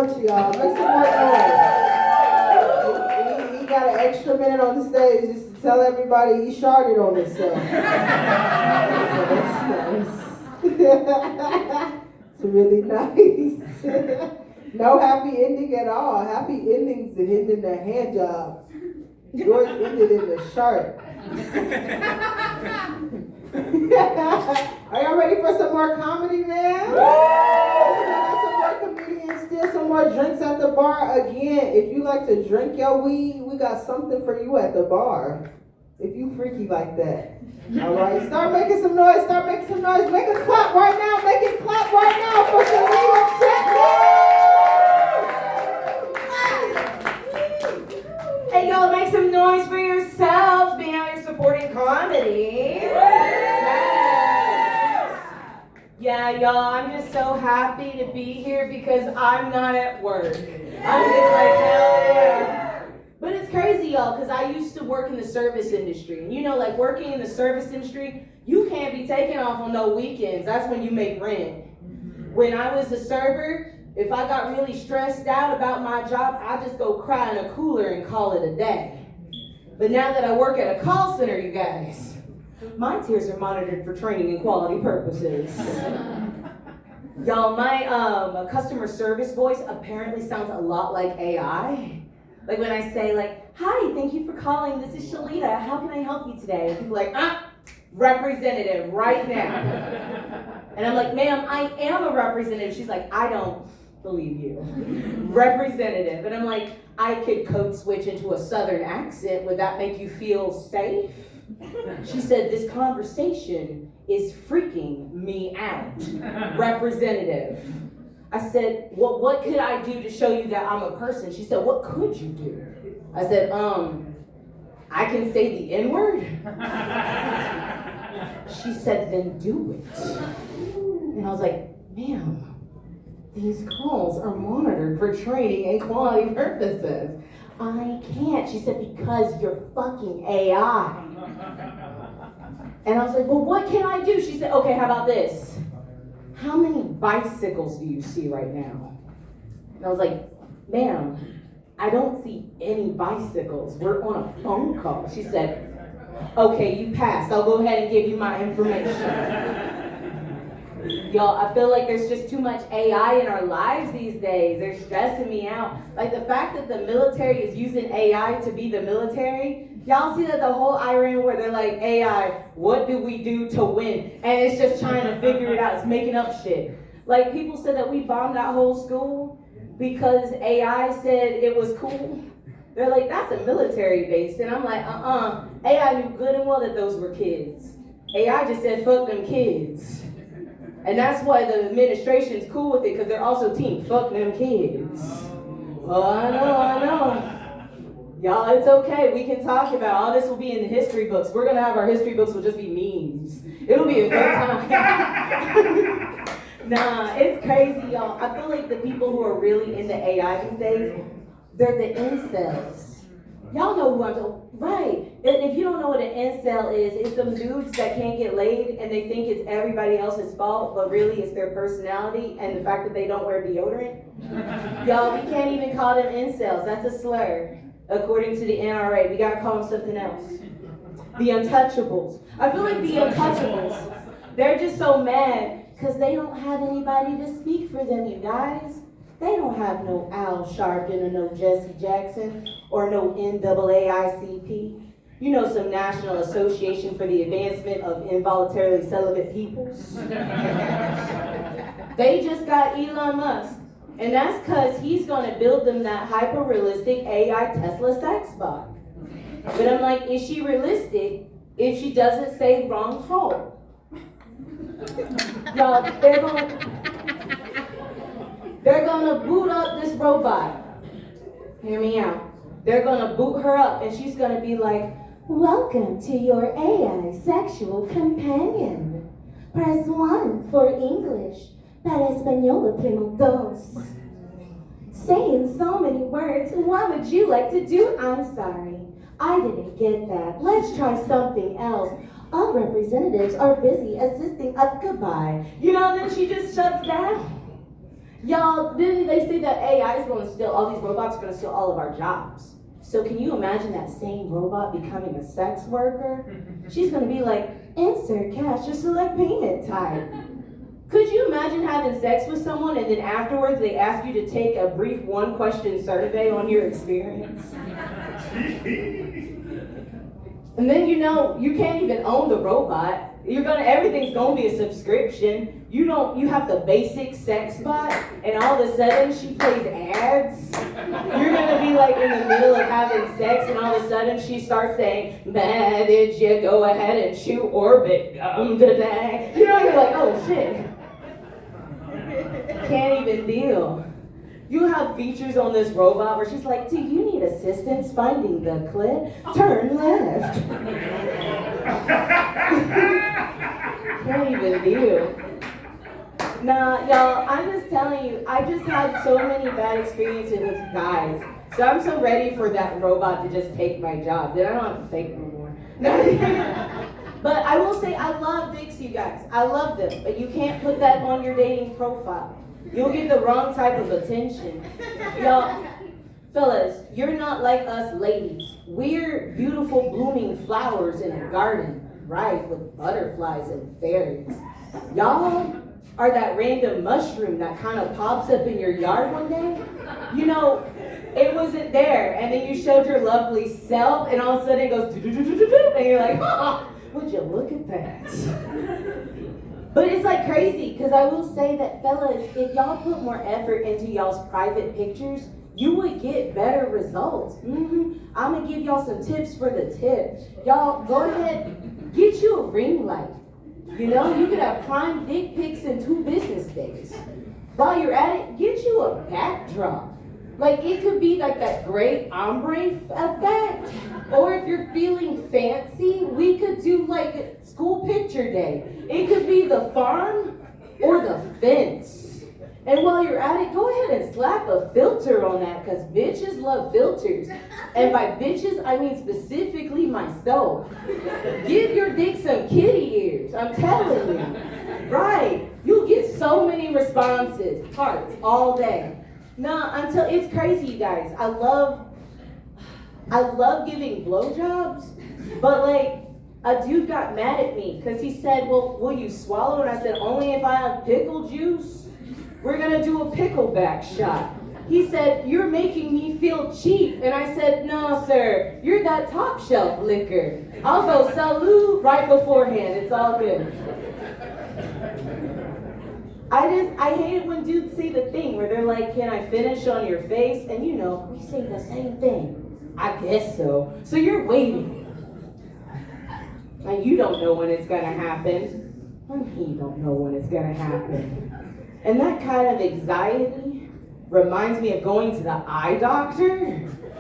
George, y'all. Make some more noise. He got an extra minute on the stage just to tell everybody he sharded on himself. That's nice. It's really nice. No happy ending at all. Happy endings end in the hand job. Yours ended in the shirt. Are y'all ready for some more comedy, man? Still got some more comedians, still some more drinks at the bar. Again, if you like to drink your weed, we got something for you at the bar. If you freaky like that. All right, start making some noise, start making some noise. Make a clap right now, make it clap right now for Shalita Chapman. Hey, y'all, make some noise for yourselves. Being out here supporting comedy. Yeah, y'all, I'm just so happy to be here because I'm not at work. I'm just like, hell yeah. But it's crazy, y'all, because I used to work in the service industry. And you know, like working in the service industry, you can't be taking off on no weekends. That's when you make rent. When I was a server, if I got really stressed out about my job, I just go cry in a cooler and call it a day. But now that I work at a call center, you guys, my tears are monitored for training and quality purposes. Y'all, my customer service voice apparently sounds a lot like AI. Like when I say like, hi, thank you for calling, this is Shalita, how can I help you today? And people are like, representative right now. And I'm like, ma'am, I am a representative. She's like, I don't believe you. Representative. And I'm like, I could code switch into a southern accent. Would that make you feel safe? She said, this conversation is freaking me out. Representative. I said, well, what could I do to show you that I'm a person? She said, what could you do? I said, I can say the N-word. She said, then do it. And I was like, ma'am, these calls are monitored for training and quality purposes. I can't. She said, because you're fucking AI. And I was like, well, what can I do? She said, okay, how about this? How many bicycles do you see right now? And I was like, ma'am, I don't see any bicycles. We're on a phone call. She said, okay, you passed. I'll go ahead and give you my information. Y'all, I feel like there's just too much AI in our lives these days. They're stressing me out. Like the fact that the military is using AI to be the military. Y'all see that the whole Iran where they're like, AI, what do we do to win? And it's just trying to figure it out. It's making up shit. Like people said that we bombed that whole school because AI said it was cool. They're like, that's a military base. And I'm like, AI knew good and well that those were kids. AI just said, fuck them kids. And that's why the administration's cool with it, because they're also team fuck them kids. Oh, I know. Y'all, it's okay. We can talk about all this will be in the history books. We're gonna have our history books will just be memes. It'll be a good time. Nah, it's crazy, y'all. I feel like the people who are really into AI these days, they're the incels. Y'all know who I'm talking, right? If you don't know what an incel is, it's them dudes that can't get laid and they think it's everybody else's fault, but really it's their personality and the fact that they don't wear deodorant. Y'all, we can't even call them incels. That's a slur, according to the NRA. We gotta call them something else. The untouchables. I feel like the untouchables, they're just so mad because they don't have anybody to speak for them, you guys. They don't have no Al Sharpton or no Jesse Jackson or no NAACP. You know, some National Association for the Advancement of Involuntarily Celibate Peoples. They just got Elon Musk. And that's because he's going to build them that hyper-realistic AI Tesla sex bot. But I'm like, is she realistic if she doesn't say wrong hole? Y'all, they're gonna boot up this robot. Hear me out. They're gonna boot her up and she's gonna be like, welcome to your AI sexual companion. Press 1 for English. Para español, primo dos. Saying so many words, what would you like to do? I'm sorry, I didn't get that. Let's try something else. All representatives are busy assisting us. Goodbye. You know, and then she just shuts down. Y'all, then they say that AI is going to steal, all these robots are going to steal all of our jobs. So can you imagine that same robot becoming a sex worker? She's going to be like, insert cash or select payment type. Could you imagine having sex with someone and then afterwards they ask you to take a brief one-question survey on your experience? And then you can't even own the robot. Everything's gonna be a subscription. You have the basic sex bot, and all of a sudden she plays ads. You're gonna be like in the middle of having sex, and all of a sudden she starts saying, "Man, did you go ahead and chew Orbit gum today?" You're like, oh shit. Can't even deal. You have features on this robot where she's like, "Do you need assistance finding the clit? Turn left." Can't even deal. Nah, y'all, I'm just telling you, I just had so many bad experiences with guys. So I'm so ready for that robot to just take my job. Then I don't have to fake no more. But I will say, I love dicks, you guys. I love them. But you can't put that on your dating profile. You'll get the wrong type of attention. Y'all, fellas, you're not like us ladies. We're beautiful blooming flowers in a garden, right, with butterflies and fairies. Y'all are that random mushroom that kind of pops up in your yard one day. It wasn't there, and then you showed your lovely self, and all of a sudden it goes do-do-do-do-do-do, and you're like, oh, would you look at that? But it's like crazy, because I will say that, fellas, if y'all put more effort into y'all's private pictures, you would get better results. I'm going to give y'all some tips for the tip. Y'all, go ahead, get you a ring light. You could have prime dick pics in 2 business days. While you're at it, get you a backdrop. Like, it could be like that great ombre effect. Or if you're feeling fancy, we could do like school picture day. It could be the farm or the fence. And while you're at it, go ahead and slap a filter on that, because bitches love filters. And by bitches, I mean specifically myself. Give your dick some kitty ears, I'm telling you. Right, you'll get so many responses, hearts, all day. It's crazy, you guys. I love giving blowjobs, but like, a dude got mad at me because he said, "Well, will you swallow?" And I said, "Only if I have pickle juice. We're gonna do a pickleback shot." He said, "You're making me feel cheap." And I said, "No, sir, you're that top shelf liquor. I'll go salute right beforehand. It's all good." I hate it when dudes say the thing where they're like, "Can I finish on your face?" And we say the same thing. I guess so. So you're waiting. And you don't know when it's gonna happen. And he don't know when it's gonna happen. And that kind of anxiety reminds me of going to the eye doctor.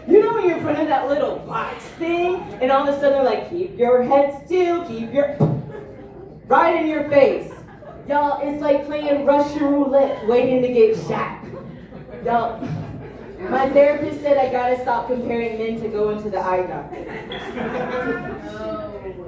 When you're in front of that little box thing, and all of a sudden they're like, "Keep your head still, right in your face." Y'all, it's like playing Russian roulette, waiting to get shot. Y'all, my therapist said I gotta stop comparing men to going to the eye doctor.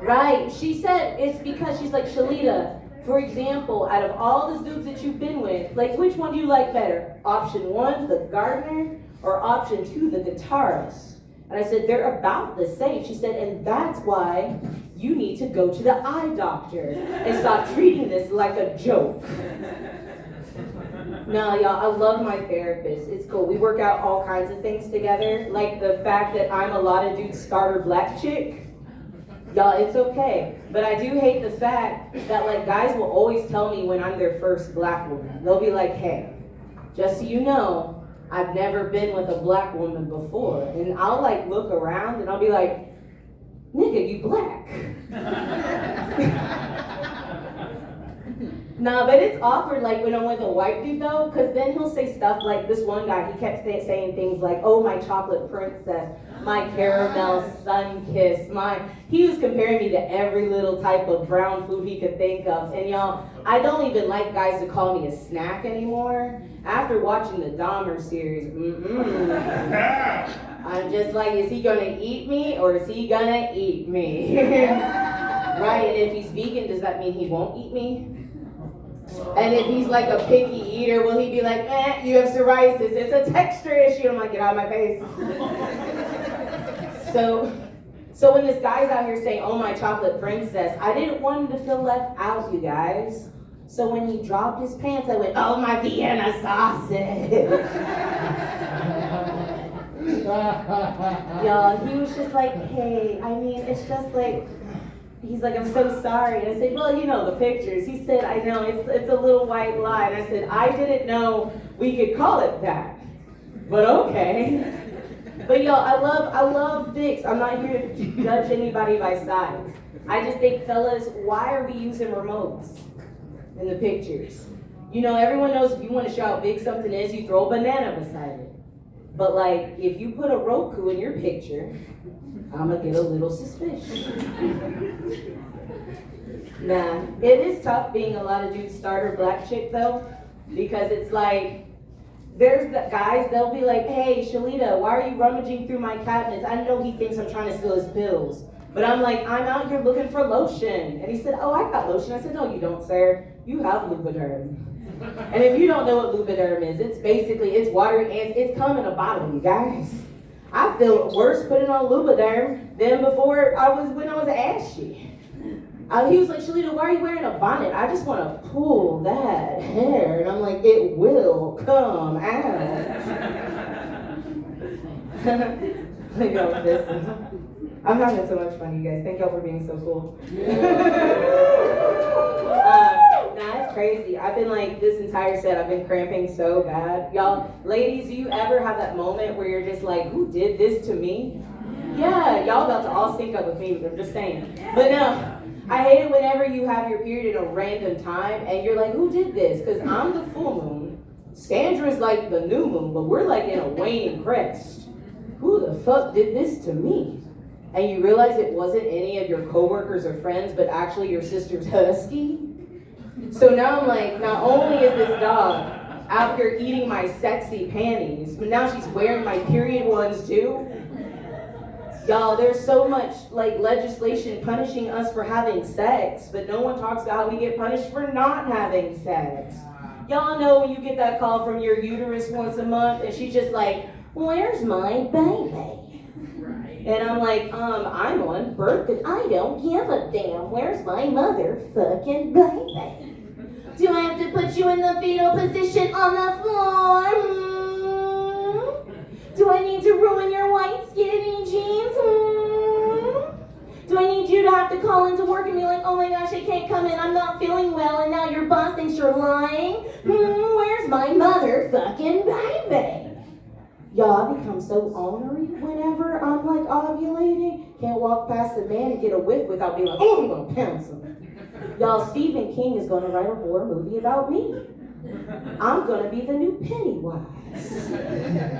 Right, she said it's because she's like, "Shalita, for example, out of all the dudes that you've been with, like, which one do you like better? Option 1, the gardener, or option 2, the guitarist?" And I said, "They're about the same." She said, "And that's why you need to go to the eye doctor and stop treating this like a joke." No, y'all, I love my therapist. It's cool. We work out all kinds of things together. Like the fact that I'm a lot of dudes' starter black chick. Y'all, it's okay. But I do hate the fact that like guys will always tell me when I'm their first black woman. They'll be like, "Hey, just so you know, I've never been with a black woman before." And I'll like look around and I'll be like, "Nigga, you black." Nah, but it's awkward like when I'm with a white dude though, because then he'll say stuff like this one guy, he kept saying things like, "Oh, my chocolate princess, my caramel sun kiss, he was comparing me to every little type of brown food he could think of. And y'all, I don't even like guys to call me a snack anymore. After watching the Dahmer series, I'm just like, is he gonna eat me or is he gonna eat me? Right, and if he's vegan, does that mean he won't eat me? And if he's like a picky eater, will he be like, you have psoriasis, it's a texture issue. I'm like, get out of my face. So when this guy's out here saying, oh my chocolate princess, I didn't want him to feel left out, you guys. So when he dropped his pants, I went, oh my Vienna sausage. Y'all, he was just like, hey, I mean, it's just like, he's like, I'm so sorry. And I said, well, you know the pictures. He said, I know, it's a little white lie. And I said, I didn't know we could call it that. But okay. But y'all, I love dicks. I'm not here to judge anybody by size. I just think, fellas, why are we using remotes in the pictures? You know, everyone knows if you want to show how big something is, you throw a banana beside it. But like, if you put a Roku in your picture, I'm gonna get a little suspicious. Nah, it is tough being a lot of dudes starter black chick though, because it's like, there's the guys, they'll be like, hey, Shalita, why are you rummaging through my cabinets? I know he thinks I'm trying to steal his pills. But I'm like, I'm out here looking for lotion. And he said, oh, I got lotion. I said, no, you don't, sir. You have Lubriderm. And if you don't know what Lubriderm is, it's water and it's come in a bottle, you guys. I feel worse putting on Lubriderm than when I was ashy. He was like, Shalita, why are you wearing a bonnet? I just want to pull that hair. And I'm like, it will come out. Like, oh, this. I'm having so much fun, you guys. Thank y'all for being so cool. Nah, it's crazy. I've been like, this entire set, I've been cramping so bad. Y'all, ladies, do you ever have that moment where you're just like, who did this to me? Yeah, y'all about to all sync up with me, I'm just saying. But no. I hate it whenever you have your period in a random time and you're like, who did this? Because I'm the full moon. Sandra's like the new moon, but we're like in a waning crest. Who the fuck did this to me? And you realize it wasn't any of your coworkers or friends, but actually your sister's husky. So now I'm like, not only is this dog out here eating my sexy panties, but now she's wearing my period ones too. Y'all, there's so much like legislation punishing us for having sex, but no one talks about how we get punished for not having sex. Y'all know when you get that call from your uterus once a month and she's just like, where's my baby? And I'm like, I'm on birth and I don't give a damn. Where's my motherfucking baby? Do I have to put you in the fetal position on the floor? Do I need to ruin your white skinny jeans? Do I need you to have to call into work and be like, oh my gosh, I can't come in, I'm not feeling well, and now your boss thinks you're lying? Where's my motherfucking baby? Y'all, I become so ornery whenever I'm like ovulating. Can't walk past a man and get a whiff without being like, oh, I'm gonna pounce him. Y'all, Stephen King is gonna write a horror movie about me. I'm gonna be the new Pennywise.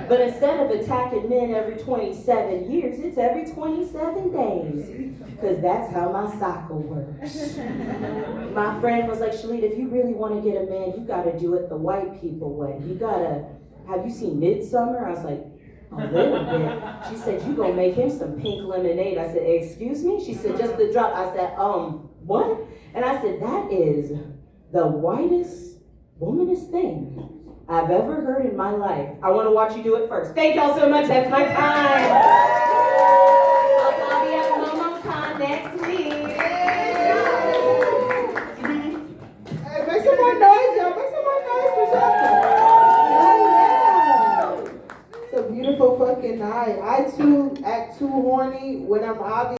But instead of attacking men every 27 years, it's every 27 days. Because that's how my cycle works. My friend was like, Shalita, if you really want to get a man, you gotta do it the white people way. You gotta, have you seen Midsummer? I was like, a little bit. She said, you gonna make him some pink lemonade. I said, excuse me? She said, just the drop. I said, what? And I said, that is the whitest, womanest thing I've ever heard in my life. I want to watch you do it first. Thank y'all so much. That's my time. I'll be at MomoCon next week. Hey, make some more noise, y'all. Make some more noise for something. Yeah. It's a beautiful fucking night. I too act too horny when I'm obvious.